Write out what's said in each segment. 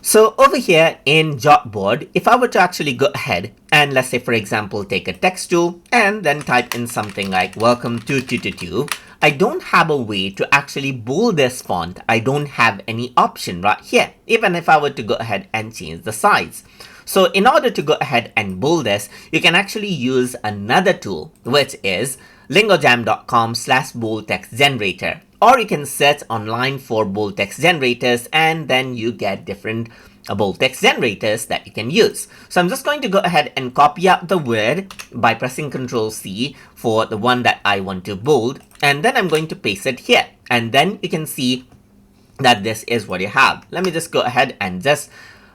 So over here in Jotboard, if I were to actually go ahead and let's say, for example, take a text tool and then type in something like welcome to 222, I don't have a way to actually bold this font. I don't have any option right here, even if I were to go ahead and change the size. So in order to go ahead and bold this, you can actually use another tool, which is lingojam.com/bold text generator. Or you can search online for bold text generators and then you get different bold text generators that you can use. So I'm just going to go ahead and copy out the word by pressing Ctrl C for the one that I want to bold, and then I'm going to paste it here. And then you can see that this is what you have. Let me just go ahead and just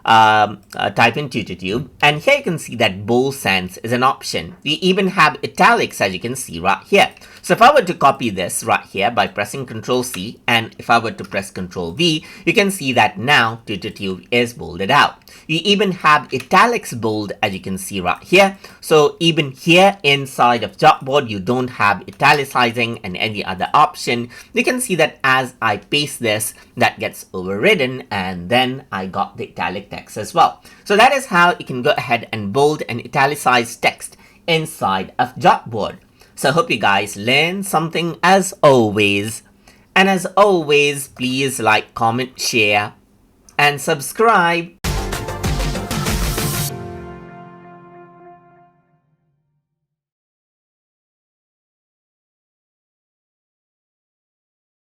type in TutorTube, and here you can see that bold sans is an option. We even have italics, as you can see right here. So if I were to copy this right here by pressing Ctrl C, and if I were to press Ctrl V, you can see that now TutorTube is bolded out. You even have italics bold, as you can see right here. So even here inside of Jotboard, you don't have italicizing and any other option. You can see that as I paste this, that gets overridden, and then I got the italic text as well. So that is how you can go ahead and bold and italicize text inside of Jotboard. So I hope you guys learned something as always. And as always, please like, comment, share, and subscribe.